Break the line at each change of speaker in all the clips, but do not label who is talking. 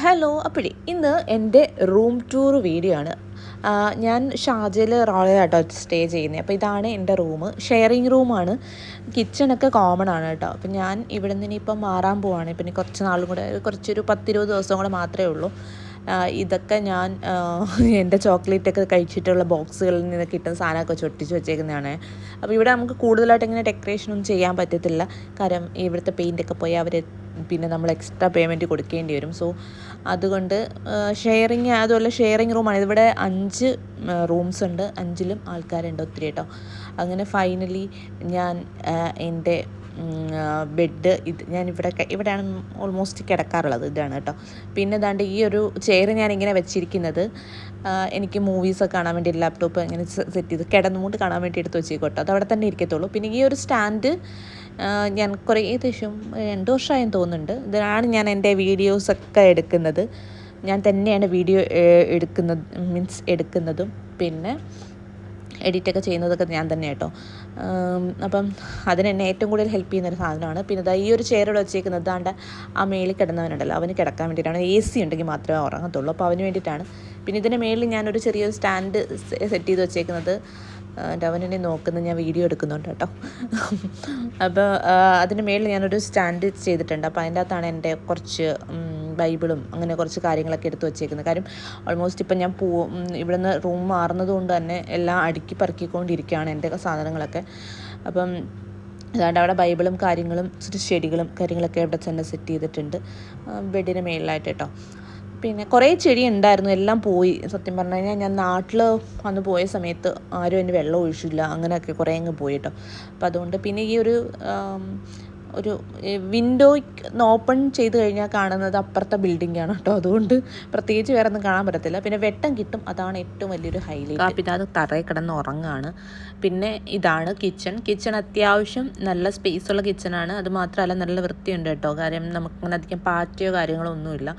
Hello. അപ്പോഴേ ഇന്ന് എൻ്റെ റൂം ടൂർ വീഡിയോ ആണ്. ഞാൻ ഷാർജയിൽ റോയലാട്ടോ സ്റ്റേ ചെയ്യുന്നത്. അപ്പോൾ ഇതാണ് എൻ്റെ റൂം. ഷെയറിങ് റൂമാണ്. കിച്ചണൊക്കെ കോമൺ ആണ് കേട്ടോ. അപ്പോൾ ഞാൻ ഇവിടെ നിന്ന് ഇനിയിപ്പം മാറാൻ പോവാണ്. പിന്നെ കുറച്ച് നാളും കൂടെ, കുറച്ചൊരു 10-20 ദിവസം കൂടെ മാത്രമേ ഉള്ളൂ. ഇതൊക്കെ ഞാൻ എൻ്റെ ചോക്ലേറ്റൊക്കെ കഴിച്ചിട്ടുള്ള ബോക്സുകളിൽ നിന്ന് കിട്ടുന്ന സാധനമൊക്കെ ചൊട്ടിച്ച് വെച്ചേക്കുന്നതാണ്. അപ്പോൾ ഇവിടെ നമുക്ക് കൂടുതലായിട്ട് ഇങ്ങനെ ഡെക്കറേഷനൊന്നും ചെയ്യാൻ പറ്റത്തില്ല. കാരണം ഇവിടുത്തെ പെയിൻ്റൊക്കെ പോയി അവർ പിന്നെ നമ്മൾ എക്സ്ട്രാ പേയ്മെൻറ്റ് കൊടുക്കേണ്ടി വരും. സോ അതുകൊണ്ട് അതുപോലെ ഷെയറിങ് റൂമാണ്. ഇവിടെ 5 റൂംസ് ഉണ്ട്. 5ലും ആൾക്കാരുണ്ട് ഒത്തിരി കേട്ടോ. അങ്ങനെ ഫൈനലി ഞാൻ എൻ്റെ ബെഡ് ഞാൻ ഇവിടെയാണ് ഓൾമോസ്റ്റ് കിടക്കാറുള്ളത്. ഇതാണ് കേട്ടോ. പിന്നെ ദാണ്ട് ഈ ഒരു ചെയർ ഞാനിങ്ങനെ വെച്ചിരിക്കുന്നത് എനിക്ക് മൂവീസൊക്കെ കാണാൻ വേണ്ടി ലാപ്ടോപ്പ് ഇങ്ങനെ സെറ്റ് ചെയ്ത് കിടന്നുകൊണ്ട് കാണാൻ വേണ്ടി എടുത്ത് വെച്ചേക്കോട്ടോ. അത് അവിടെ തന്നെ ഇരിക്കത്തുള്ളൂ. പിന്നെ ഈ ഒരു സ്റ്റാൻഡ് ഞാൻ ഏകദേശം 2 വർഷമായെന്ന് തോന്നുന്നുണ്ട്. ഇതിനാണ് ഞാൻ എൻ്റെ വീഡിയോസൊക്കെ എടുക്കുന്നത്. ഞാൻ തന്നെയാണ് വീഡിയോ എടുക്കുന്നതും പിന്നെ എഡിറ്റൊക്കെ ചെയ്യുന്നതൊക്കെ ഞാൻ തന്നെ കേട്ടോ. അപ്പം അതിനെന്നെ ഏറ്റവും കൂടുതൽ ഹെൽപ്പ് ചെയ്യുന്നൊരു സാധനമാണ്. പിന്നെ ഈ ഒരു ചെയറോട് വെച്ചേക്കുന്നത് ദാണ്ട് ആ മേളിൽ കിടന്നവനുണ്ടല്ലോ, അവന് കിടക്കാൻ വേണ്ടിയിട്ടാണ്. AC ഉണ്ടെങ്കിൽ മാത്രമേ ഉറങ്ങത്തുള്ളൂ. അപ്പോൾ അവന് വേണ്ടിയിട്ടാണ്. പിന്നെ ഇതിൻ്റെ മേളിൽ ഞാനൊരു ചെറിയൊരു സ്റ്റാൻഡ് സെറ്റ് ചെയ്ത് വെച്ചേക്കുന്നത് എൻ്റെ അവനെന്നെ നോക്കുന്നത് ഞാൻ വീഡിയോ എടുക്കുന്നുണ്ട് കേട്ടോ. അപ്പോൾ അതിൻ്റെ മേളിൽ ഞാനൊരു സ്റ്റാൻഡ് ചെയ്തിട്ടുണ്ട്. അപ്പോൾ അതിൻ്റെ അകത്താണ് എൻ്റെ കുറച്ച് ബൈബിളും അങ്ങനെ കുറച്ച് കാര്യങ്ങളൊക്കെ എടുത്ത് വെച്ചേക്കുന്നത്. കാര്യം ഓൾമോസ്റ്റ് ഇപ്പം ഞാൻ ഇവിടെ നിന്ന് റൂം മാറുന്നത് കൊണ്ട് തന്നെ എല്ലാം അടുക്കി പറക്കിക്കൊണ്ടിരിക്കുകയാണ് എൻ്റെ സാധനങ്ങളൊക്കെ. അപ്പം അതുകൊണ്ട് അവിടെ ബൈബിളും കാര്യങ്ങളും ചെടികളും കാര്യങ്ങളൊക്കെ ഇവിടെ തന്നെ സെറ്റ് ചെയ്തിട്ടുണ്ട് ബെഡിന് മേളിലായിട്ട് കേട്ടോ. പിന്നെ കുറേ ചെടി ഉണ്ടായിരുന്നു, എല്ലാം പോയി. സത്യം പറഞ്ഞു കഴിഞ്ഞാൽ ഞാൻ നാട്ടിൽ വന്ന് പോയ സമയത്ത് ആരും എൻ്റെ വെള്ളം ഒഴിച്ചില്ല, അങ്ങനെയൊക്കെ കുറേ അങ്ങ് പോയി കേട്ടോ. അപ്പം അതുകൊണ്ട് പിന്നെ ഈ ഒരു വിൻഡോ ഓപ്പൺ ചെയ്ത് കഴിഞ്ഞാൽ കാണുന്നത് അപ്പുറത്തെ ബിൽഡിങ്ങാണ് കേട്ടോ. അതുകൊണ്ട് പ്രത്യേകിച്ച് വേറെ ഒന്നും കാണാൻ പറ്റത്തില്ല. പിന്നെ വെട്ടം കിട്ടും, അതാണ് ഏറ്റവും വലിയൊരു ഹൈലൈറ്റ്. പിന്നെ അത് തറയിൽ കിടന്ന് ഉറങ്ങാണ്. പിന്നെ ഇതാണ് കിച്ചൺ അത്യാവശ്യം നല്ല സ്പേസുള്ള കിച്ചണാണ്. അത് മാത്രമല്ല നല്ല വൃത്തിയുണ്ട് കേട്ടോ. കാര്യം നമുക്കങ്ങനെ അധികം പാറ്റയോ കാര്യങ്ങളോ ഒന്നുമില്ല.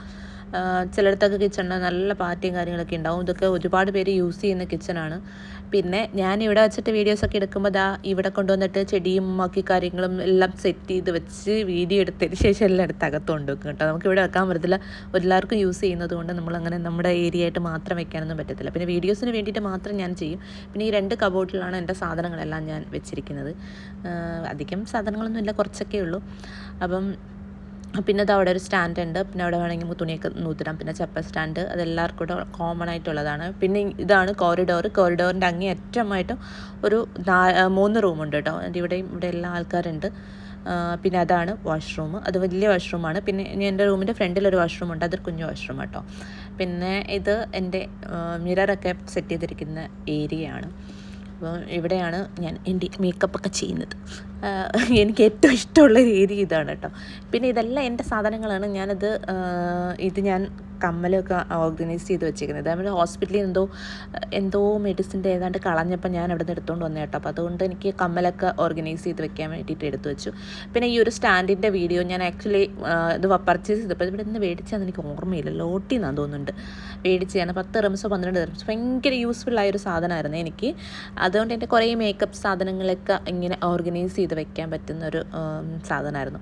ചിലയിടത്തൊക്കെ കിച്ചണിന് നല്ല പാറ്റയും കാര്യങ്ങളൊക്കെ ഉണ്ടാവും. ഇതൊക്കെ ഒരുപാട് പേര് യൂസ് ചെയ്യുന്ന കിച്ചണാണ്. പിന്നെ ഞാൻ ഇവിടെ വെച്ചിട്ട് വീഡിയോസൊക്കെ എടുക്കുമ്പോൾ ഇവിടെ കൊണ്ടുവന്നിട്ട് ചെടിയും ബാക്കി കാര്യങ്ങളും എല്ലാം സെറ്റ് ചെയ്ത് വെച്ച് വീഡിയോ എടുത്തതിന് ശേഷം എല്ലാം എടുത്ത് അകത്ത് കൊണ്ടുവെക്കും കേട്ടോ. നമുക്കിവിടെ വെക്കാൻ പറ്റത്തില്ല. എല്ലാവർക്കും യൂസ് ചെയ്യുന്നത് കൊണ്ട് നമ്മളങ്ങനെ നമ്മുടെ ഏരിയ ആയിട്ട് മാത്രം വെക്കാനൊന്നും പറ്റത്തില്ല. പിന്നെ വീഡിയോസിന് വേണ്ടിയിട്ട് മാത്രം ഞാൻ ചെയ്യും. പിന്നെ ഈ 2 കബോർഡിലാണ് എൻ്റെ സാധനങ്ങളെല്ലാം ഞാൻ വെച്ചിരിക്കുന്നത്. അധികം സാധനങ്ങളൊന്നും ഇല്ല, കുറച്ചൊക്കെ ഉള്ളൂ. അപ്പം പിന്നെ അവിടെ ഒരു സ്റ്റാൻഡ് ഉണ്ട്. പിന്നെ അവിടെ വേണമെങ്കിൽ തുണിയൊക്കെ നൂത്തിടാം. പിന്നെ ചപ്പ സ്റ്റാൻഡ്, അതെല്ലാവർക്കും കൂടെ കോമൺ ആയിട്ടുള്ളതാണ്. പിന്നെ ഇതാണ് കോറിഡോറിൻ്റെ അങ്ങേയറ്റമായിട്ട് ഒരു 3 റൂമുണ്ട് കേട്ടോ. ഇവിടെ എല്ലാ ആൾക്കാരുണ്ട്. പിന്നെ അതാണ് വാഷ്റൂം. അത് വലിയ വാഷ്റൂമാണ്. പിന്നെ എൻ്റെ റൂമിൻ്റെ ഫ്രണ്ടിലൊരു വാഷ്റൂം ഉണ്ട്, അതൊരു കുഞ്ഞു വാഷ്റൂം കേട്ടോ. പിന്നെ ഇത് എൻ്റെ മിററൊക്കെ സെറ്റ് ചെയ്തിരിക്കുന്ന ഏരിയയാണ്. അപ്പോൾ ഇവിടെയാണ് ഞാൻ എൻ്റെ മേക്കപ്പൊക്കെ ചെയ്യുന്നത്. എനിക്ക് ഏറ്റവും ഇഷ്ടമുള്ള ഏരിയ ഇതാണ് കേട്ടോ. പിന്നെ ഇതെല്ലാം എൻ്റെ സാധനങ്ങളാണ്. ഇത് ഞാൻ കമ്മലൊക്കെ ഓർഗനൈസ് ചെയ്ത് വെച്ചേക്കുന്നത്. അതേപോലെ ഹോസ്പിറ്റലിൽ എന്തോ മെഡിസിൻ്റെ ഏതാണ്ട് കളഞ്ഞപ്പോൾ ഞാൻ അവിടെ നിന്ന് എടുത്തുകൊണ്ട് വന്നേ കേട്ടോ. അപ്പോൾ അതുകൊണ്ട് എനിക്ക് കമ്മലൊക്കെ ഓർഗനൈസ് ചെയ്ത് വെക്കാൻ വേണ്ടിയിട്ട് എടുത്തു വെച്ചു. പിന്നെ ഈ ഒരു സ്റ്റാൻഡിൻ്റെ വീഡിയോ ഞാൻ ആക്ച്വലി ഇത് പർച്ചേസ് ചെയ്തപ്പോൾ ഇവിടെ നിന്ന് മേടിച്ചതെന്ന് എനിക്ക് ഓർമ്മയില്ല, ലോട്ടിന്നാന്ന് തോന്നുന്നുണ്ട് മേടിച്ചതാണ്. 10 റംസോ 12 റംസോ ഭയങ്കര യൂസ്ഫുള്ളായൊരു സാധനമായിരുന്നു എനിക്ക്. അതുകൊണ്ട് എൻ്റെ കുറേ മേക്കപ്പ് സാധനങ്ങളൊക്കെ ഇങ്ങനെ ഓർഗനൈസ് ചെയ്ത് വെക്കാൻ പറ്റുന്നൊരു സാധനമായിരുന്നു.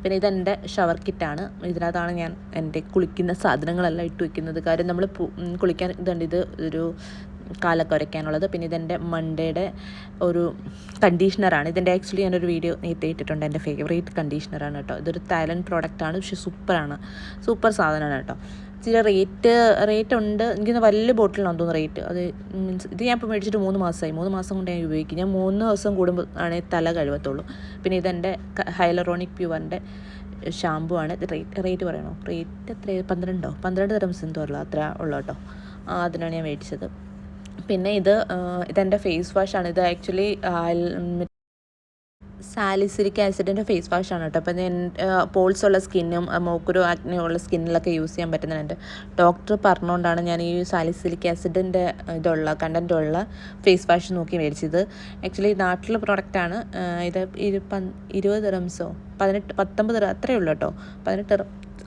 പിന്നെ ഇതെൻ്റെ ഷവർ കിറ്റാണ്. ഇതിനകത്താണ് ഞാൻ എൻ്റെ കുളിക്കുന്ന സാധനങ്ങളെല്ലാം ഇട്ട് വയ്ക്കുന്നത്. കാര്യം നമ്മൾ കുളിക്കാൻ ഇത് ഒരു കാലൊക്കെ ഉരയ്ക്കാനുള്ളത്. പിന്നെ ഇതെൻ്റെ മണ്ടയുടെ ഒരു കണ്ടീഷണറാണ്. ഇതിൻ്റെ ആക്ച്വലി ഞാനൊരു വീഡിയോ നേരത്തെ ഇട്ടിട്ടുണ്ട്. എൻ്റെ ഫേവറേറ്റ് കണ്ടീഷണറാണ് കേട്ടോ. ഇതൊരു തായ്ലൻഡ് പ്രോഡക്റ്റാണ്, പക്ഷേ സൂപ്പർ സാധനമാണ് കേട്ടോ. ഇച്ചിരി റേറ്റ് ഉണ്ട്. എനിക്കിന്ന് വലിയ ബോട്ടിലാണെന്ന് തോന്നുന്നു റേറ്റ്. അത് മീൻസ് ഇത് ഞാൻ ഇപ്പോൾ മേടിച്ചിട്ട് 3 മാസമായി. 3 മാസം കൊണ്ട് ഞാൻ ഉപയോഗിക്കും. ഞാൻ 3 ദിവസം കൂടുമ്പോൾ ആണെങ്കിൽ തല കഴുകത്തുള്ളൂ. പിന്നെ ഇതെൻ്റെ ഹൈലറോണിക് പ്യുവറിൻ്റെ ഷാമ്പു ആണ്. ഇത് റേറ്റ് പറയണോ? റേറ്റ് എത്ര? 12 ദിറംസ് എന്തോ ഉള്ളൂ, അത്ര ഉള്ളൂ കേട്ടോ. അതിനാണ് ഞാൻ മേടിച്ചത്. പിന്നെ ഇതെൻ്റെ ഫേസ് വാഷാണ്. ഇത് ആക്ച്വലി സാലിസിലിക് ആസിഡിൻ്റെ ഫേസ് വാഷാണ് കേട്ടോ. അപ്പം പോൾസ് ഉള്ള സ്കിന്നും മൂക്കുരു ആക്നെയുള്ള സ്കിന്നിലൊക്കെ യൂസ് ചെയ്യാൻ പറ്റുന്നത് എൻ്റെ ഡോക്ടർ പറഞ്ഞുകൊണ്ടാണ് ഞാൻ ഈ സാലിസിലിക് ആസിഡിൻ്റെ കണ്ടൻറ്റുള്ള ഫേസ് വാഷ് നോക്കി മേടിച്ചത്. ആക്ച്വലി നാട്ടിലെ പ്രോഡക്റ്റാണ്. ഇത് 20 ദിറംസോ 19 അത്രയേ ഉള്ളൂ കേട്ടോ.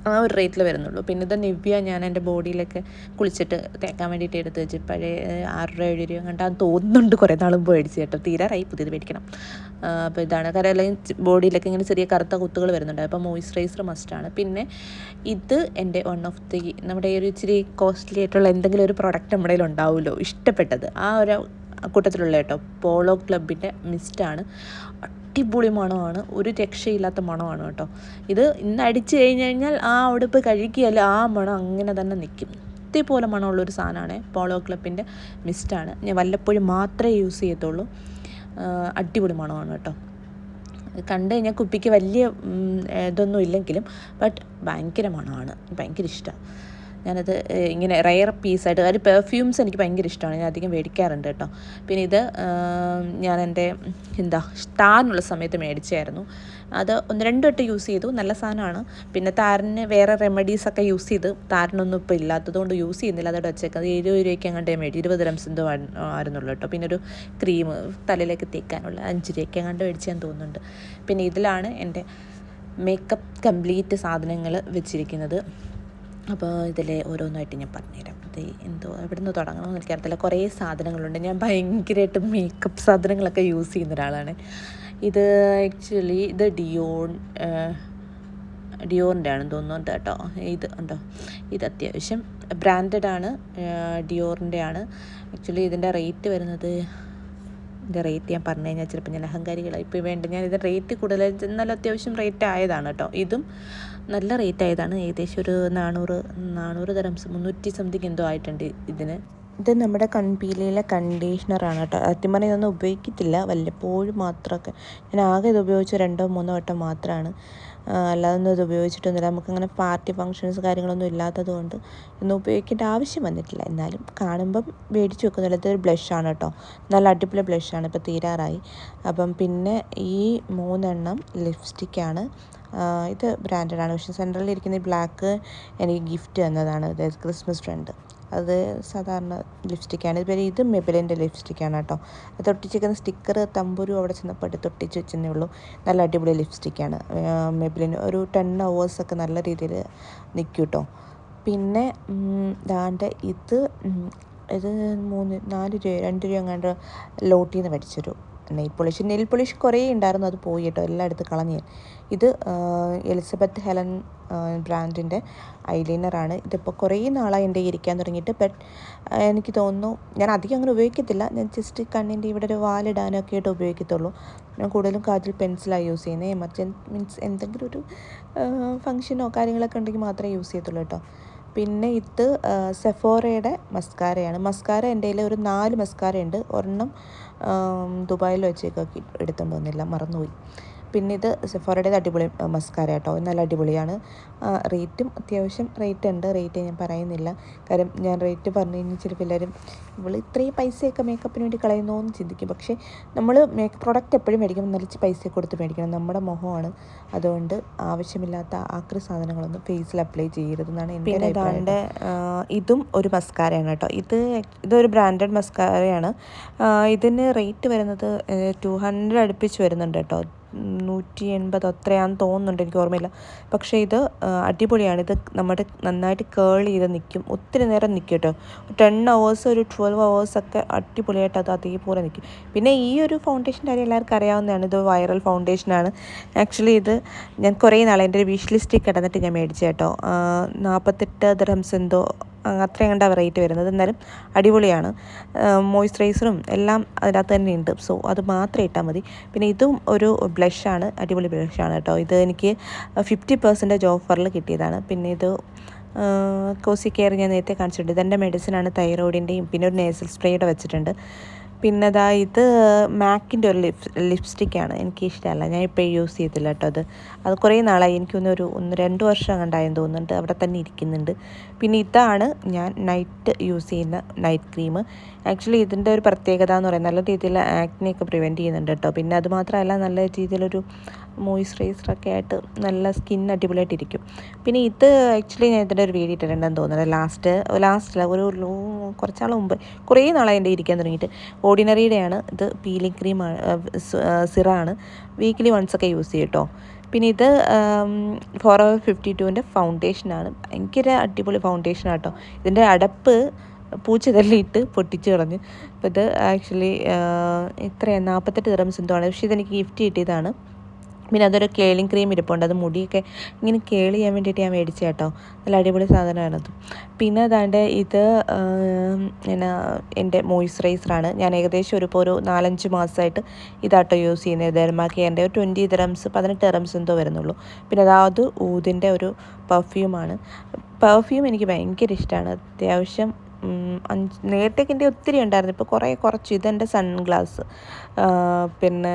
ആ ഒരു റേറ്റിൽ വരുന്നുള്ളൂ. പിന്നെ ഇത് നിവ്യ ഞാൻ എൻ്റെ ബോഡിയിലൊക്കെ കുളിച്ചിട്ട് തേക്കാൻ വേണ്ടിയിട്ട് എടുത്ത് വെച്ച് പഴയ 6 രൂപ 7 രൂപ കണ്ടാൽ തോന്നുന്നുണ്ട് കുറേ നാളും മേടിച്ച് കേട്ടോ. തീരാറായി, പുതിയത് മേടിക്കണം. അപ്പോൾ ഇതാണ് കാരണം, അല്ലെങ്കിൽ ബോഡിയിലൊക്കെ ഇങ്ങനെ ചെറിയ കറുത്ത കുത്തുകൾ വരുന്നുണ്ട്. അപ്പോൾ മോയ്സ്ചറൈസർ മസ്റ്റാണ്. പിന്നെ ഇത് എൻ്റെ വൺ ഓഫ് ദി നമ്മുടെ ഈ ഒരു ഇച്ചിരി കോസ്റ്റ്ലി ആയിട്ടുള്ള എന്തെങ്കിലും ഒരു പ്രൊഡക്റ്റ് നമ്മുടെ കയ്യിൽ ഉണ്ടാവുമല്ലോ ഇഷ്ടപ്പെട്ടത്, ആ ഒരു കൂട്ടത്തിലുള്ള കേട്ടോ, പോളോ ക്ലബിൻ്റെ മിസ്റ്റാണ്. അടിപൊളി മണമാണ്, ഒരു രക്ഷയില്ലാത്ത മണമാണ് കേട്ടോ. ഇത് ഇന്ന് അടിച്ചു കഴിഞ്ഞാൽ ആ ഉടുപ്പ് കഴുകിയാൽ ആ മണം അങ്ങനെ തന്നെ നിൽക്കും. ഇതേപോലെ മണമുള്ളൊരു സാധനമാണ് പോളോ ക്ലബിൻ്റെ മിസ്റ്റാണ്. ഞാൻ വല്ലപ്പോഴും മാത്രമേ യൂസ് ചെയ്യത്തുള്ളൂ. അടിപൊളി മണമാണ് കേട്ടോ. കണ്ടു കഴിഞ്ഞാൽ കുപ്പിക്ക് വലിയ ഇതൊന്നും ഇല്ലെങ്കിലും ബട്ട് ഭയങ്കര മണമാണ്, ഭയങ്കര ഇഷ്ടമാണ്. ഞാനത് ഇങ്ങനെ റെയർ പീസായിട്ട്, അത് പെർഫ്യൂംസ് എനിക്ക് ഭയങ്കര ഇഷ്ടമാണ്, ഞാൻ അധികം മേടിക്കാറുണ്ട് കേട്ടോ. പിന്നെ ഇത് ഞാൻ എൻ്റെ താരനുള്ള സമയത്ത് മേടിച്ചായിരുന്നു. അത് 1-2 വട്ടം യൂസ് ചെയ്തു, നല്ല സാധനമാണ്. പിന്നെ താരന് വേറെ റെമഡീസൊക്കെ യൂസ് ചെയ്ത് താരനൊന്നും ഇപ്പോൾ ഇല്ലാത്തതുകൊണ്ട് യൂസ് ചെയ്യുന്നില്ല, അതോടെ വെച്ചേക്കുന്നത്. 70 രൂപയ്ക്ക് അങ്ങോട്ടേ മേടിച്ചു, 20 dirhams എന്തോ ആയിരുന്നുള്ളൂ കേട്ടോ. പിന്നെ ഒരു ക്രീം തലയിലേക്ക് തേക്കാനുള്ള 5 രൂപയ്ക്ക് അങ്ങോട്ട് മേടിച്ചാൻ തോന്നുന്നുണ്ട്. പിന്നെ ഇതിലാണ് എൻ്റെ മേക്കപ്പ് കംപ്ലീറ്റ് സാധനങ്ങൾ വെച്ചിരിക്കുന്നത്. അപ്പോൾ ഇതിൽ ഓരോന്നായിട്ട് ഞാൻ പറഞ്ഞുതരാം. ഇത് എന്തോ എവിടെ നിന്ന് തുടങ്ങണമെന്ന് എനിക്കറിയത്തില്ല, കുറേ സാധനങ്ങളുണ്ട്. ഞാൻ ഭയങ്കരമായിട്ട് മേക്കപ്പ് സാധനങ്ങളൊക്കെ യൂസ് ചെയ്യുന്ന ഒരാളാണ്. ഇത് ആക്ച്വലി ഇത് ഡിയോറിൻ്റെ ആണെന്ന് തോന്നുന്നുണ്ട് കേട്ടോ. ഇത് ഉണ്ടോ, ഇത് അത്യാവശ്യം ബ്രാൻഡഡ് ആണ്, ഡിയോറിൻ്റെ ആണ്. ആക്ച്വലി ഇതിൻ്റെ റേറ്റ് വരുന്നത്, ഇതിൻ്റെ റേറ്റ് ഞാൻ പറഞ്ഞു കഴിഞ്ഞാൽ ചിലപ്പോൾ ഞാൻ അഹങ്കാരികളായി ഇപ്പോൾ വേണ്ട. ഞാൻ ഇത് റേറ്റ് കൂടുതൽ, എന്നാലും അത്യാവശ്യം റേറ്റ് ആയതാണ് കേട്ടോ. ഇതും നല്ല റേറ്റ് ആയതാണ്, ഏകദേശം ഒരു 400 dirhams, 300 സംതിങ് എന്തോ ആയിട്ടുണ്ട് ഇതിന്. ഇത് നമ്മുടെ കൺപീലിയിലെ കണ്ടീഷണറാണ് കേട്ടോ. സത്യം പറഞ്ഞാൽ ഇതൊന്നും ഉപയോഗിക്കത്തില്ല, വല്ലപ്പോഴും മാത്രമൊക്കെ. ഞാൻ ആകെ ഇത് ഉപയോഗിച്ച് 2-3 വട്ടം മാത്രമാണ്, അല്ലാതെ ഒന്നും ഇത് ഉപയോഗിച്ചിട്ടൊന്നുമില്ല. നമുക്കങ്ങനെ പാർട്ടി ഫങ്ഷൻസ് കാര്യങ്ങളൊന്നും ഇല്ലാത്തത് കൊണ്ട് ഒന്നും ഉപയോഗിക്കേണ്ട ആവശ്യം വന്നിട്ടില്ല. എന്നാലും കാണുമ്പം മേടിച്ച് വെക്കുന്നില്ല. ഇതൊരു ബ്ലഷാണ് കേട്ടോ, നല്ല അടിപൊളി ബ്ലഷാണ്, ഇപ്പോൾ തീരാറായി. അപ്പം പിന്നെ ഈ 3 എണ്ണം ലിപ്സ്റ്റിക്കാണ്. ഇത് ബ്രാൻഡഡാണ്, പക്ഷേ സെൻട്രലിൽ ഇരിക്കുന്ന ഈ ബ്ലാക്ക് എനിക്ക് ഗിഫ്റ്റ് തന്നതാണ്, അതായത് ക്രിസ്മസ് ഫ്രണ്ട്. അത് സാധാരണ ലിപ്സ്റ്റിക്കാണ്. ഇത് മെബിലിൻ്റെ ലിപ്സ്റ്റിക്കാണ് കേട്ടോ. അത് ഒട്ടിച്ചിരിക്കുന്ന സ്റ്റിക്കർ തമ്പുരു അവിടെ ചെന്നപ്പോൾ എടുത്ത് ഒട്ടിച്ച് വെച്ചതേ ഉള്ളൂ. നല്ല അടിപൊളി ലിപ്സ്റ്റിക്കാണ് മെബിലിന്. ഒരു 10 hours ഒക്കെ നല്ല രീതിയിൽ നിൽക്കും കേട്ടോ. പിന്നെ ദാണ്ട് ഇത് 4 രൂപ 2 രൂപ എങ്ങാണ്ട് ലോട്ടിൽ നിന്ന് മേടിച്ചൊരു നെയിൽ പോളിഷ് കുറേ ഉണ്ടായിരുന്നു, അത് പോയി കേട്ടോ, എല്ലാം എടുത്ത് കളഞ്ഞ്. ഇത് എലിസബത്ത് ഹെലൻ ബ്രാൻഡിൻ്റെ ഐലൈനറാണ്. ഇതിപ്പോൾ കുറേ നാളായി എൻ്റെ ഇരിക്കാൻ തുടങ്ങിയിട്ട്. ബട്ട് എനിക്ക് തോന്നുന്നു ഞാൻ അധികം അങ്ങനെ ഉപയോഗിക്കത്തില്ല, ഞാൻ ജസ്റ്റ് കണ്ണിൻ്റെ ഇവിടെ ഒരു വാലിടാനൊക്കെ ആയിട്ട് ഉപയോഗിക്കത്തുള്ളൂ. ഞാൻ കൂടുതലും കാജൽ പെൻസിലാണ് യൂസ് ചെയ്യുന്നത്. മീൻസ് എന്തെങ്കിലും ഒരു ഫങ്ഷനോ കാര്യങ്ങളൊക്കെ ഉണ്ടെങ്കിൽ മാത്രമേ യൂസ് ചെയ്യത്തുള്ളൂ കേട്ടോ. പിന്നെ ഇത് സെഫോറയുടെ മസ്കാരയാണ്. മസ്കാര എൻ്റെ കയ്യിൽ ഒരു 4 മസ്കാര ഉണ്ട്. ഒരെണ്ണം ദുബായിൽ വെച്ചേക്കൊക്കെ എടുത്തുകൊണ്ട് വന്നില്ല, മറന്നുപോയി. പിന്നെ ഇത് സെഫോറയുടെ അടിപൊളി മസ്കാര കേട്ടോ, നല്ല അടിപൊളിയാണ്. റേറ്റും അത്യാവശ്യം റേറ്റ് ഉണ്ട്, റേറ്റ് ഞാൻ പറയുന്നില്ല. കാര്യം ഞാൻ റേറ്റ് പറഞ്ഞു കഴിഞ്ഞാൽ ചിലപ്പോൾ എല്ലാവരും ഇവൾ ഇത്രയും പൈസയൊക്കെ മേക്കപ്പിന് വേണ്ടി കളയുന്നോ എന്ന് ചിന്തിക്കും. പക്ഷേ നമ്മൾ മേക്കപ്പ് പ്രോഡക്റ്റ് എപ്പോഴും മേടിക്കുമ്പോൾ നല്ല പൈസ കൊടുത്ത് മേടിക്കണം, നമ്മുടെ മുഖമാണ്. അതുകൊണ്ട് ആവശ്യമില്ലാത്ത ആക്രി സാധനങ്ങളൊന്നും ഫേസിൽ അപ്ലൈ ചെയ്യരുതെന്നാണ് എൻ്റെ അഭിപ്രായം. ഇതും ഒരു മസ്കാരയാണ് കേട്ടോ. ഇതൊരു ബ്രാൻഡഡ് മസ്കാരയാണ്. ഇതിന് റേറ്റ് വരുന്നത് 200 അടുപ്പിച്ച് വരുന്നുണ്ട് കേട്ടോ. 180 അത്രയാണെന്ന് തോന്നുന്നുണ്ട്, എനിക്ക് ഓർമ്മയില്ല. പക്ഷേ ഇത് അടിപൊളിയാണ്. ഇത് നമ്മുടെ നന്നായിട്ട് കേൾ ചെയ്ത് നിൽക്കും, ഒത്തിരി നേരം നിൽക്കും കേട്ടോ. 10 hours ഒരു 12 hours ഒക്കെ അടിപൊളിയായിട്ട് അത് അതേപോലെ നിൽക്കും. പിന്നെ ഈ ഒരു ഫൗണ്ടേഷൻ്റെ കാര്യം എല്ലാവർക്കും അറിയാവുന്നതാണ്, ഇത് വൈറൽ ഫൗണ്ടേഷനാണ്. ആക്ച്വലി ഇത് ഞാൻ കുറേ നാളെ എൻ്റെ ഒരു വിഷ് ലിസ്റ്റിൽ കിടന്നിട്ട് ഞാൻ മേടിച്ചു കേട്ടോ. 48 dirhams എന്തോ അത്രയും കണ്ട റേറ്റ് വരുന്നത്. എന്നാലും അടിപൊളിയാണ്. മോയ്സ്ചറൈസറും എല്ലാം അതിനകത്ത് തന്നെ ഉണ്ട്, സോ അത് മാത്രം ഇട്ടാൽ മതി. പിന്നെ ഇതും ഒരു ബ്ലഷാണ്, അടിപൊളി ബ്ലഷാണ് കേട്ടോ. ഇത് എനിക്ക് 50% ഓഫറിൽ കിട്ടിയതാണ്. പിന്നെ ഇത് കോസി കെയർ ഞാൻ നേരത്തെ കാണിച്ചിട്ടുണ്ട്. ഇതെൻ്റെ മെഡിസിനാണ്, തൈറോയിഡിൻ്റെയും. പിന്നെ ഒരു നേസൽ സ്പ്രേയുടെ വെച്ചിട്ടുണ്ട്. പിന്നെ ഇത് മാക്കിൻ്റെ ഒരു ലിപ്സ്റ്റിക്കാണ്, എനിക്ക് ഇഷ്ടമല്ല, ഞാൻ ഇപ്പോൾ യൂസ് ചെയ്തില്ല കേട്ടോ. അത് കുറേ നാളായി, എനിക്കൊന്നൊരു 1-2 വർഷം കണ്ടായെന്ന് തോന്നുന്നുണ്ട്, അവിടെ തന്നെ ഇരിക്കുന്നുണ്ട്. പിന്നെ ഇതാണ് ഞാൻ നൈറ്റ് യൂസ് ചെയ്യുന്ന നൈറ്റ് ക്രീം. ആക്ച്വലി ഇതിൻ്റെ ഒരു പ്രത്യേകത എന്ന് പറയുന്നത് നല്ല രീതിയിൽ ആക്നെയൊക്കെ പ്രിവെൻറ്റ് ചെയ്യുന്നുണ്ട് കേട്ടോ. പിന്നെ അത് മാത്രമല്ല നല്ല രീതിയിലൊരു മോയ്സ്ചറൈസറൊക്കെ ആയിട്ട് നല്ല സ്കിൻ അടിപൊളിയായിട്ടിരിക്കും. പിന്നെ ഇത് ആക്ച്വലി ഞാൻ ഇതിൻ്റെ ഒരു വീഡിയോ ഇട്ടിട്ടുണ്ടെന്ന് തോന്നുന്നത്, ലാസ്റ്റിൽ ഒരു കുറച്ചാൾ മുമ്പ്, കുറേ നാളായി എൻ്റെ ഇരിക്കാൻ തുടങ്ങിയിട്ട്. ഓർഡിനറിയുടെയാണ് ഇത്, പീലിംഗ് ക്രീമാണ്, സിറാണ്. വീക്കിലി വൺസൊക്കെ യൂസ് ചെയ്യും കേട്ടോ. പിന്നെ ഇത് Forever 52ൻ്റെ ഫൗണ്ടേഷനാണ്. ഭയങ്കര അടിപൊളി ഫൗണ്ടേഷനാണ് കേട്ടോ. ഇതിൻ്റെ അടപ്പ് പൂച്ച തള്ളിയിട്ട് പൊട്ടിച്ച് കളഞ്ഞ്. അപ്പോൾ ഇത് ആക്ച്വലി ഇത്രയാണ് 48 ദിർഹംസ് എന്തോ ആണ്. പക്ഷേ ഇതെനിക്ക് ഗിഫ്റ്റ് കിട്ടിയതാണ്. പിന്നെ അതൊരു കേളിങ് ക്രീം ഇരിപ്പുണ്ട്. അത് മുടിയൊക്കെ ഇങ്ങനെ കേളി ചെയ്യാൻ വേണ്ടിയിട്ട് ഞാൻ മേടിച്ച കേട്ടോ. നല്ല അടിപൊളി സാധനമാണത്. പിന്നെ അതാണ്ട് ഇത് പിന്നെ എൻ്റെ മോയ്സ്ചറൈസറാണ്. ഞാൻ ഏകദേശം ഇപ്പോൾ ഒരു 4-5 മാസമായിട്ട് ഇതാട്ടോ യൂസ് ചെയ്യുന്നത്. ഡെർമാ കെയറിൻ്റെ ഒരു 20 ദിർഹംസ് 18 ദിർഹംസ് എന്തോ വരുന്നുള്ളൂ. പിന്നെ അതായത് ഊതിൻ്റെ ഒരു പെർഫ്യൂമാണ്. പെർഫ്യൂം എനിക്ക് ഭയങ്കര ഇഷ്ടമാണ്. അത്യാവശ്യം നേരത്തേക്ക് എൻ്റെ ഒത്തിരി ഉണ്ടായിരുന്നു. ഇപ്പോൾ കുറച്ച്. ഇതെൻ്റെ സൺഗ്ലാസ്. പിന്നെ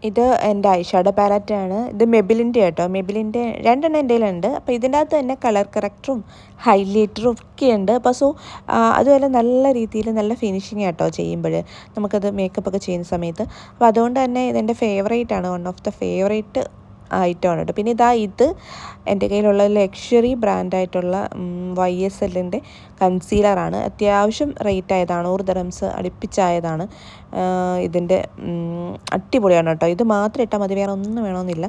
ഇത് എൻ്റെ ഐഷാഡോ പാലറ്റാണ്. ഇത് മെബിലിൻ്റെ കേട്ടോ. മെബിലിൻ്റെ 2 എണ്ണം എൻ്റെ കയ്യിലുണ്ട്. അപ്പോൾ ഇതിൻ്റെ അകത്ത് തന്നെ കളർ കറക്റ്ററും ഹൈലൈറ്ററും ഒക്കെ ഉണ്ട്. അപ്പോൾ അതുപോലെ നല്ല രീതിയിൽ നല്ല ഫിനിഷിങ് കേട്ടോ ചെയ്യുമ്പോൾ നമുക്കത് മേക്കപ്പൊക്കെ ചെയ്യുന്ന സമയത്ത്. അപ്പോൾ അതുകൊണ്ട് തന്നെ ഇതെൻ്റെ ഫേവറേറ്റാണ്. വൺ ഓഫ് ദ ഫേവറേറ്റ് ഐറ്റമാണ് കേട്ടോ. പിന്നെ ഇത് എൻ്റെ കയ്യിലുള്ള ലക്ഷറി ബ്രാൻഡായിട്ടുള്ള YSLൻ്റെ കൺസീലറാണ്. അത്യാവശ്യം റേറ്റ് ആയതാണ്. 100 ദിർഹംസ് അടുപ്പിച്ചായതാണ്. ഇതിൻ്റെ അടിപൊളിയാണ് കേട്ടോ. ഇത് മാത്രം ഇട്ടാൽ മതി, വേറെ ഒന്നും വേണമെന്നില്ല.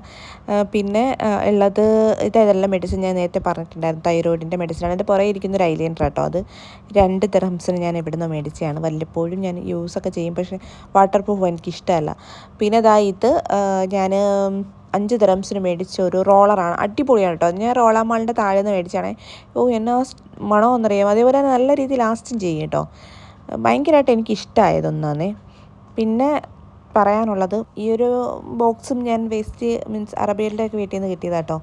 പിന്നെ ഉള്ളത് ഇതെല്ലാം മെഡിസിൻ ഞാൻ നേരത്തെ പറഞ്ഞിട്ടുണ്ടായിരുന്നു. തൈറോയിഡിൻ്റെ മെഡിസിനാണ്. ഇത് പുറകെ ഇരിക്കുന്നൊരു ഐലൈനർ കേട്ടോ. അത് 2 ദിർഹംസിന് ഞാൻ ഇവിടുന്ന് മേടിച്ചതാണ്. വല്ലപ്പോഴും ഞാൻ യൂസൊക്കെ ചെയ്യും. പക്ഷേ വാട്ടർ പ്രൂഫ് എനിക്കിഷ്ടമല്ല. പിന്നെ ഇത് ഞാൻ 5 ദിർഹംസിന് മേടിച്ച ഒരു റോളറാണ്. അടിപൊളിയാണ് കേട്ടോ. ഞാൻ റോളാ മാളിൻ്റെ താഴെ നിന്ന് മേടിച്ചാണേ. എന്നാ മണമെന്നറിയാം. അതേപോലെ നല്ല രീതിയിൽ ലാസ്റ്റും ചെയ്യും കേട്ടോ. ഭയങ്കരമായിട്ട് എനിക്കിഷ്ടമായതൊന്നാന്നേ. പിന്നെ പറയാനുള്ളത് ഈ ഒരു ബോക്സും ഞാൻ വേസ്റ്റ് അറബികളുടെ ഒക്കെ വീട്ടിൽ നിന്ന് കിട്ടിയതാട്ടോ.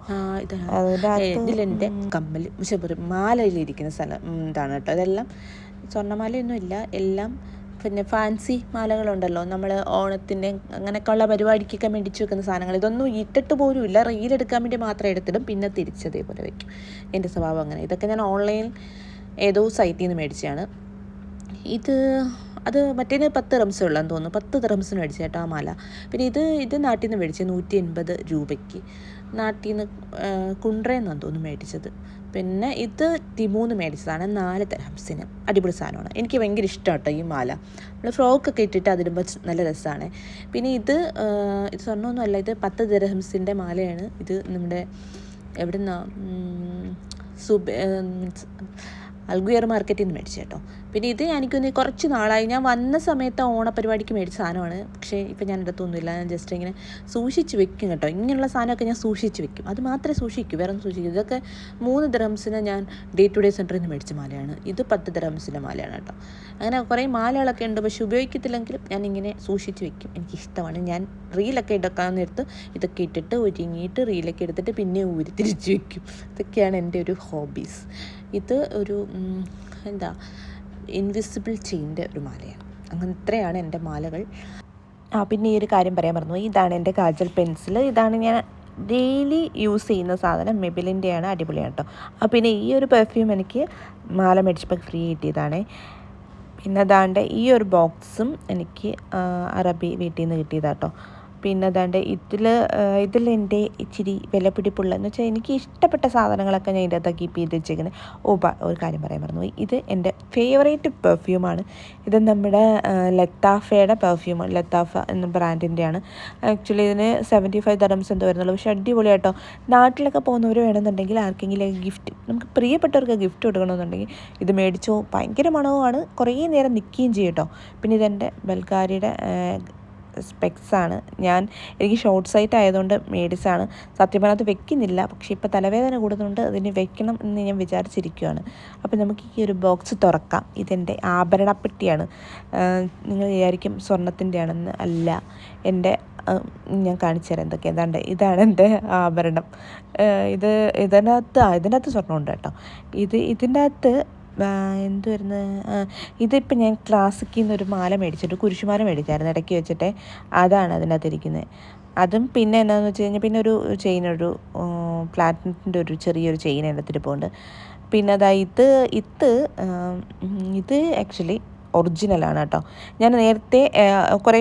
ഇതിലെൻ്റെ കമ്മൽ മാലയിലിരിക്കുന്ന സ്ഥലം ഇതാണ് കേട്ടോ. ഇതെല്ലാം സ്വർണ്ണമാലയൊന്നും ഇല്ല, എല്ലാം പിന്നെ ഫാൻസി മാലകളുണ്ടല്ലോ, നമ്മൾ ഓണത്തിൻ്റെ അങ്ങനെയൊക്കെയുള്ള പരിപാടിക്കൊക്കെ മേടിച്ച് വെക്കുന്ന സാധനങ്ങൾ. ഇതൊന്നും ഇട്ടിട്ട് പോലും ഇല്ല. റീലെടുക്കാൻ വേണ്ടി മാത്രം എടുത്തിടും, പിന്നെ തിരിച്ചതേപോലെ വയ്ക്കും. എൻ്റെ സ്വഭാവം അങ്ങനെ. ഇതൊക്കെ ഞാൻ ഓൺലൈൻ ഏതോ സൈറ്റിൽ നിന്ന് മേടിച്ചതാണ്. അത് മറ്റേതിന് 10 ദിർഹംസേ ഉള്ളതെന്ന് തോന്നുന്നു. 10 ദിർഹംസിന് മേടിച്ച കേട്ടോ ആ മാല. പിന്നെ ഇത് നാട്ടിൽ നിന്ന് മേടിച്ചത് 180 രൂപയ്ക്ക്. നാട്ടിൽ നിന്ന് കുണ്ട്രയെന്നാണ് തോന്നുന്നു മേടിച്ചത്. പിന്നെ ഇത് തിമൂന്ന് മേടിച്ചതാണ് 4 ദിർഹംസിന്. അടിപൊളി സാധനമാണ്. എനിക്ക് ഭയങ്കര ഇഷ്ടമാണ് കേട്ടോ ഈ മാല. നമ്മൾ ഫ്രോക്കൊക്കെ ഇട്ടിട്ട് അതിടുമ്പോൾ നല്ല രസമാണ്. പിന്നെ ഇത് സ്വർണ്ണമൊന്നുമല്ല, ഇത് 10 ദിർഹംസിൻ്റെ മാലയാണ്. ഇത് നമ്മുടെ എവിടുന്നാ അൽഗുയർ മാർക്കറ്റിൽ നിന്ന് മേടിച്ചു കേട്ടോ. പിന്നെ ഇത് എനിക്കൊന്ന് കുറച്ച് നാളായി, ഞാൻ വന്ന സമയത്ത് ഓണപ്പരിപാടിക്ക് മേടിച്ച സാധനമാണ്. പക്ഷേ ഇപ്പം ഞാൻ എടുത്തൊന്നുമില്ല. ഞാൻ ജസ്റ്റ് ഇങ്ങനെ സൂക്ഷിച്ച് വെക്കും കേട്ടോ. ഇങ്ങനെയുള്ള സാധനമൊക്കെ ഞാൻ സൂക്ഷിച്ച് വെക്കും. അത് മാത്രമേ സൂക്ഷിക്കൂ, വേറെ ഒന്നും സൂക്ഷിക്കും. ഇതൊക്കെ 3 ദിർഹംസിന് ഞാൻ ഡേ ടു ഡേ സെൻറ്ററിൽ നിന്ന് മേടിച്ച മാലയാണ്. ഇത് 10 ദിർഹംസിൻ്റെ മാലയാണ് കേട്ടോ. അങ്ങനെ കുറേ മാലകളൊക്കെ ഉണ്ട്, പക്ഷെ ഉപയോഗിക്കത്തില്ലെങ്കിലും ഞാൻ ഇങ്ങനെ സൂക്ഷിച്ച് വെക്കും. എനിക്കിഷ്ടമാണ്. ഞാൻ റീലൊക്കെ എടുക്കാൻ നേരത്ത് ഇതൊക്കെ ഇട്ടിട്ട് ഒരുങ്ങിയിട്ട് റീലൊക്കെ എടുത്തിട്ട് പിന്നെ ഊരി തിരിച്ച് വെക്കും. ഇതൊക്കെയാണ് എൻ്റെ ഒരു ഹോബീസ്. ഇത് ഒരു ഇൻവിസിബിൾ ചെയിൻ്റെ ഒരു മാലയാണ്. അങ്ങനെ ഇത്രയാണ് എൻ്റെ മാലകൾ. പിന്നെ ഈ ഒരു കാര്യം പറയാൻ മറന്നു. ഇതാണ് എൻ്റെ കാജൽ പെൻസിൽ. ഇതാണ് ഞാൻ ഡെയിലി യൂസ് ചെയ്യുന്ന സാധനം. മെബിലിൻ്റെയാണ്. അടിപൊളിയാണ് കേട്ടോ. പിന്നെ ഈ ഒരു പെർഫ്യൂം എനിക്ക് മാല മേടിച്ചപ്പോൾ ഫ്രീ കിട്ടിയതാണ്. പിന്നെ അതാണ്ട് ഈ ഒരു ബോക്സും എനിക്ക് അറബി വീട്ടിൽ നിന്ന് കിട്ടിയതാട്ടോ. പിന്നെ അതാണ്ട് ഇതിലെൻ്റെ ഇച്ചിരി വിലപിടിപ്പുള്ള എന്ന് വെച്ചാൽ എനിക്ക് ഇഷ്ടപ്പെട്ട സാധനങ്ങളൊക്കെ ഞാൻ ഇതിൻ്റെ അകത്ത് കീപ്പ് ചെയ്ത് വെച്ചേക്കുന്നത്. ഒരു കാര്യം പറയാൻ മറന്നുപോയി. ഇത് എൻ്റെ ഫേവറേറ്റ് പെർഫ്യൂമാണ്. ഇത് നമ്മുടെ ലത്താഫയുടെ പെർഫ്യൂമാണ്. ലത്താഫ എന്ന ബ്രാൻഡിൻ്റെയാണ്. ആക്ച്വലി ഇതിന് 75 ദിർഹംസ് എന്തോ വരുന്നുള്ളൂ. പക്ഷേ അടിപൊളിയാട്ടോ. നാട്ടിലൊക്കെ പോകുന്നവർ വേണമെന്നുണ്ടെങ്കിൽ ആർക്കെങ്കിലും ഗിഫ്റ്റ്, നമുക്ക് പ്രിയപ്പെട്ടവർക്ക് ഗിഫ്റ്റ് കൊടുക്കണമെന്നുണ്ടെങ്കിൽ ഇത് മേടിച്ചോ. ഭയങ്കര മണവുമാണ്, കുറേ നേരം നിൽക്കുകയും ചെയ്യും കേട്ടോ. പിന്നെ ഇതെൻ്റെ ബൽഗാരിയുടെ സ്പെക്സാണ്. എനിക്ക് ഷോർട്ട് സൈറ്റ് ആയതുകൊണ്ട് മേടിച്ചാണ്. സത്യം പറഞ്ഞാൽ വെക്കുന്നില്ല, പക്ഷേ ഇപ്പോൾ തലവേദന കൂടുന്നുണ്ട്, അതിന് വെക്കണം എന്ന് ഞാൻ വിചാരിച്ചിരിക്കുകയാണ്. അപ്പോൾ നമുക്ക് ഈ ഒരു ബോക്സ് തുറക്കാം. ഇതെൻ്റെ ആഭരണപ്പെട്ടിയാണ്. നിങ്ങൾ വിചാരിക്കും സ്വർണത്തിൻ്റെ ആണെന്ന്. അല്ല, ഞാൻ കാണിച്ചു തരാം എന്തൊക്കെ. ഇതാണ് എൻ്റെ ആഭരണം. ഇതിനകത്ത് സ്വർണ്ണമുണ്ട് കേട്ടോ. ഇതിൻ്റെ അകത്ത് ഇതിപ്പോൾ ഞാൻ ക്ലാസിക്കിൽ നിന്നൊരു മാല മേടിച്ചിട്ട്, കുരിശുമാല മേടിച്ചായിരുന്നു ഇടയ്ക്ക് വെച്ചിട്ട്. അതാണ് അതിനകത്തിരിക്കുന്നത്. അതും പിന്നെ എന്താണെന്ന് വെച്ച് കഴിഞ്ഞാൽ പിന്നെ ഒരു ചെയിൻ, ഒരു പ്ലാറ്റിനത്തിൻ്റെ ഒരു ചെറിയൊരു ചെയിൻ അതിനകത്തിരിപ്പുണ്ട്. പിന്നെ ഇത് ആക്ച്വലി ഒറിജിനലാണ് കേട്ടോ. ഞാൻ നേരത്തെ കുറേ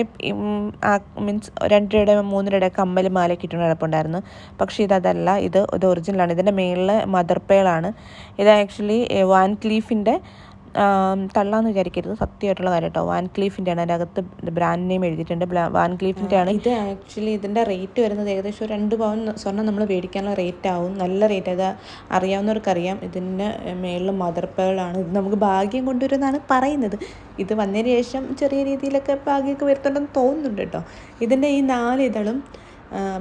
2 രൂപയുടെ 3 രൂപയുടെ കമ്മൽ മാലയൊക്കെ ഇട്ടുകൊണ്ട് കിടപ്പുണ്ടായിരുന്നു. പക്ഷേ ഇതല്ല, ഇത് ഒറിജിനലാണ്. ഇതിൻ്റെ മേളിൽ മദർ പേളാണ്. ഇത് ആക്ച്വലി വാൻ ക്ലീഫിൻ്റെ തള്ളാന്ന് വിചാരിക്കരുത്, സത്യമായിട്ടുള്ള കാര്യം കേട്ടോ. വാൻ ക്ലീഫിൻ്റെ ആണ്, അതിൻ്റെ അകത്ത് ബ്രാൻഡ് നെയിം എഴുതിയിട്ടുണ്ട്, വാൻ ക്ലീഫിൻ്റെ ആണ്. ഇത് ആക്ച്വലി ഇതിൻ്റെ റേറ്റ് വരുന്നത് ഏകദേശം 2 പവൻ സ്വർണ്ണം നമ്മൾ മേടിക്കാനുള്ള റേറ്റ് ആവും. നല്ല റേറ്റ്, അത് അറിയാവുന്നവർക്കറിയാം. ഇതിൻ്റെ മേളിൽ മദർ പേളാണ്. ഇത് നമുക്ക് ഭാഗ്യം കൊണ്ടുവരുമെന്നാണ് പറയുന്നത്. ഇത് വന്നതിന് ശേഷം ചെറിയ രീതിയിലൊക്കെ ഭാഗ്യമൊക്കെ വരുത്തുണ്ടെന്ന് തോന്നുന്നുണ്ട് കേട്ടോ. ഇതിൻ്റെ ഈ 4 ഇതളും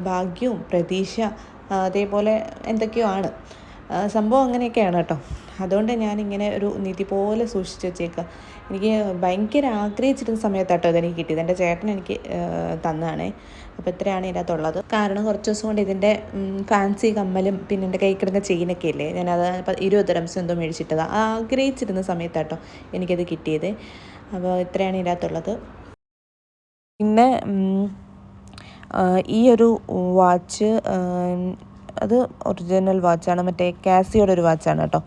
ഭാഗ്യവും പ്രതീക്ഷ അതേപോലെ എന്തൊക്കെയോ ആണ് സംഭവം, അങ്ങനെയൊക്കെയാണ് കേട്ടോ. അതുകൊണ്ട് ഞാനിങ്ങനെ ഒരു നിധി പോലെ സൂക്ഷിച്ച് വെച്ചേക്കുക. എനിക്ക് ഭയങ്കര ആഗ്രഹിച്ചിരുന്ന സമയത്താട്ടോ ഇതെനിക്ക് കിട്ടിയത്. എൻ്റെ ചേട്ടൻ എനിക്ക് തന്നതാണേ. അപ്പോൾ ഇത്രയാണ് ഇതിനകത്തുള്ളത്. കാരണം കുറച്ച് ദിവസം കൊണ്ട് ഇതിൻ്റെ ഫാൻസി കമ്മലും പിന്നെ എൻ്റെ കൈ കിടന്ന ചെയിനൊക്കെ ഇല്ലേ, ഞാനത് 20 ദിർഹംസ് എന്തോ മേടിച്ചിട്ടതാണ്. ആഗ്രഹിച്ചിരുന്ന സമയത്താട്ടോ എനിക്കത് കിട്ടിയത്. അപ്പോൾ ഇത്രയാണ് ഇതിനകത്തുള്ളത്. പിന്നെ ഈ ഒരു വാച്ച് അത് ഒറിജിനൽ വാച്ചാണ്, മറ്റേ കാസിയോടെ ഒരു വാച്ചാണ് കേട്ടോ.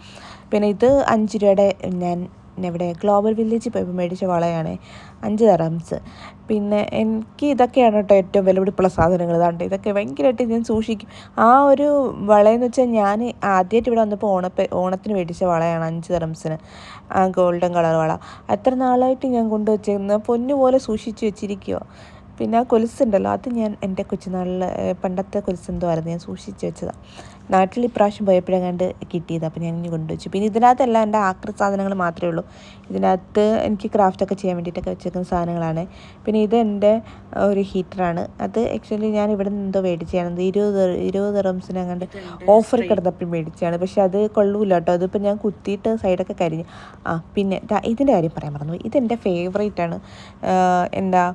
പിന്നെ ഇത് 5 രൂപയുടെ ഞാൻ ഇവിടെ ഗ്ലോബൽ വില്ലേജിൽ പോയപ്പോൾ മേടിച്ച വളയാണ്, 5 ദിർഹംസ്. പിന്നെ എനിക്ക് ഇതൊക്കെയാണ് കേട്ടോ ഏറ്റവും വിലപിടിപ്പുള്ള സാധനങ്ങൾ. ഇതാണ്ട് ഇതൊക്കെ ഭയങ്കരമായിട്ട് ഞാൻ സൂക്ഷിക്കും. ആ ഒരു വളയെന്ന് വെച്ചാൽ ഞാൻ ആദ്യമായിട്ട് ഇവിടെ വന്നപ്പോൾ ഓണത്തിന് മേടിച്ച വളയാണ് 5 ദിർഹംസിന്, ആ ഗോൾഡൻ കളർ വള. എത്ര നാളായിട്ട് ഞാൻ കൊണ്ടുവച്ചേക്കുന്നത്, പൊന്നുപോലെ സൂക്ഷിച്ച് വെച്ചിരിക്കുക. പിന്നെ ആ കൊലുസുണ്ടല്ലോ, അത് ഞാൻ എൻ്റെ കൊച്ചുനാളിൽ പണ്ടത്തെ കൊലുസെന്തോ ആയിരുന്നു, ഞാൻ സൂക്ഷിച്ച് വെച്ചതാണ്. നാട്ടിൽ ഇപ്രാവശ്യം പോയപ്പോഴെങ്ങാണ്ട് കിട്ടിയത്, അപ്പോൾ ഞാൻ ഇനി കൊണ്ടുവച്ചു. പിന്നെ ഇതിനകത്തെല്ലാം എൻ്റെ ആക്രി സാധനങ്ങൾ മാത്രമേ ഉള്ളൂ. ഇതിനകത്ത് എനിക്ക് ക്രാഫ്റ്റൊക്കെ ചെയ്യാൻ വേണ്ടിയിട്ടൊക്കെ വെച്ചേക്കുന്ന സാധനങ്ങളാണ്. പിന്നെ ഇത് എൻ്റെ ഒരു ഹീറ്ററാണ്. അത് ആക്ച്വലി ഞാൻ ഇവിടെ നിന്ന് എന്തോ മേടിച്ചതാണ്, 20 ദിർഹംസിനെങ്ങാണ്ട് ഓഫർ കിടന്നപ്പോൾ മേടിച്ചതാണ്. പക്ഷെ അത് കൊള്ളൂല കേട്ടോ. അതിപ്പോൾ ഞാൻ കുത്തിയിട്ട് സൈഡൊക്കെ കരിഞ്ഞു. പിന്നെ ഇതിൻ്റെ കാര്യം പറയാൻ മറന്നു. ഇതെൻ്റെ ഫേവറേറ്റാണ്. എന്താ,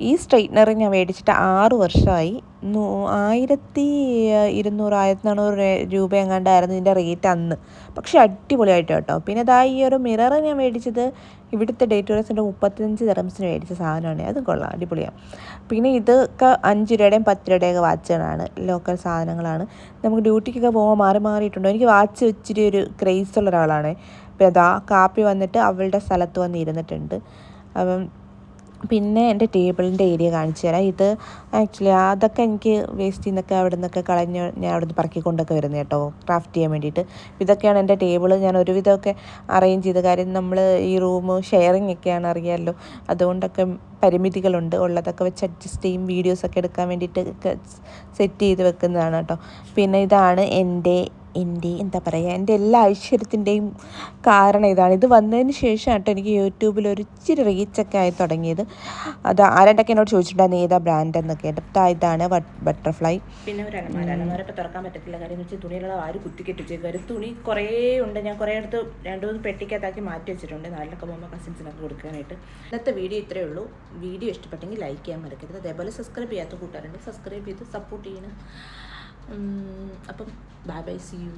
ഈ സ്ട്രെയിറ്റ്നർ ഞാൻ മേടിച്ചിട്ട് 6 വർഷമായി. 1200 രൂപ എങ്ങാണ്ടായിരുന്നു ഇതിൻ്റെ റേറ്റ് അന്ന്. പക്ഷേ അടിപൊളിയായിട്ട് കേട്ടോ. പിന്നെ ഈ ഒരു മിറർ ഞാൻ മേടിച്ചത് ഇവിടുത്തെ ഡേറ്റോറസിൻ്റെ 35 ദിർഹംസിന് മേടിച്ച സാധനമാണ്. അതും കൊള്ളാം, അടിപൊളിയാണ്. പിന്നെ ഇതൊക്കെ 5 രൂപയുടെയും 10 രൂപയുടെയൊക്കെ വാച്ചുകളാണ്, ലോക്കൽ സാധനങ്ങളാണ്. നമുക്ക് ഡ്യൂട്ടിക്കൊക്കെ പോകുമ്പോൾ മാറിയിട്ടുണ്ടോ. എനിക്ക് വാച്ച് ഇച്ചിരി ഒരു ക്രേസ് ഉള്ള ഒരാളാണ്. പിന്നെ കാപ്പി വന്നിട്ട് അവളുടെ സ്ഥലത്ത് വന്നിരുന്നിട്ടുണ്ട്. അപ്പം പിന്നെ എൻ്റെ ടേബിളിൻ്റെ ഏരിയ കാണിച്ചു തരാം. ഇത് ആക്ച്വലി അതൊക്കെ എനിക്ക് വേസ്റ്റിൽ നിന്നൊക്കെ അവിടെ നിന്നൊക്കെ കളഞ്ഞ് ഞാൻ അവിടെ നിന്ന് പറക്കിക്കൊണ്ടൊക്കെ വരുന്നത് കേട്ടോ, ക്രാഫ്റ്റ് ചെയ്യാൻ വേണ്ടിയിട്ട്. ഇതൊക്കെയാണ് എൻ്റെ ടേബിൾ. ഞാൻ ഒരുവിധമൊക്കെ അറേഞ്ച് ചെയ്ത കാര്യം, നമ്മൾ ഈ റൂം ഷെയറിങ് ഒക്കെയാണ്, അറിയാമല്ലോ. അതുകൊണ്ടൊക്കെ പരിമിതികളുണ്ട്. ഉള്ളതൊക്കെ വെച്ച് അഡ്ജസ്റ്റ് ചെയ്യും. വീഡിയോസൊക്കെ എടുക്കാൻ വേണ്ടിയിട്ട് സെറ്റ് ചെയ്ത് വെക്കുന്നതാണ് കേട്ടോ. പിന്നെ ഇതാണ് എൻ്റെ എന്താ പറയുക, എൻ്റെ എല്ലാ ഐശ്വര്യത്തിൻ്റെയും കാരണം ഇതാണ്. ഇത് വന്നതിന് ശേഷം കേട്ടോ എനിക്ക് യൂട്യൂബിൽ ഒരു ഇച്ചിരി റീച്ചൊക്കെ ആയി തുടങ്ങിയത്. അത് ആരെണ്ടൊക്കെ എന്നോട് ചോദിച്ചിട്ടുണ്ടായിരുന്നു ഏതാ ബ്രാൻഡ് എന്നൊക്കെ. ഇതാണ് ബട്ടർഫ്ലൈ. പിന്നെ ഒരു അലമാര ഇപ്പോൾ തുറക്കാൻ പറ്റത്തില്ല. കാര്യം എന്ന് വെച്ചാൽ തുണിയുള്ള ആര് കുത്തിക്കെട്ടി വെച്ചേക്കും. തുണി കുറേ ഉണ്ട്. ഞാൻ കുറേ അടുത്ത് 2-3 പെട്ടിക്കകത്താക്കി മാറ്റി വെച്ചിട്ടുണ്ട്, നാട്ടിലൊക്കെ പോകുമ്പോൾ കസിൻസിനൊക്കെ കൊടുക്കാനായിട്ട്. ഇന്നത്തെ വീഡിയോ ഇത്രയേ ഉള്ളൂ. വീഡിയോ ഇഷ്ടപ്പെട്ടെങ്കിൽ ലൈക്ക് ചെയ്യാൻ മറക്കരുത്. അതേപോലെ സബ്സ്ക്രൈബ് ചെയ്യാത്ത കൂട്ടുകാരുണ്ട്, സബ്സ്ക്രൈബ് ചെയ്ത് സപ്പോർട്ട് ചെയ്യണം. അപ്പം ബൈ, സീ യു.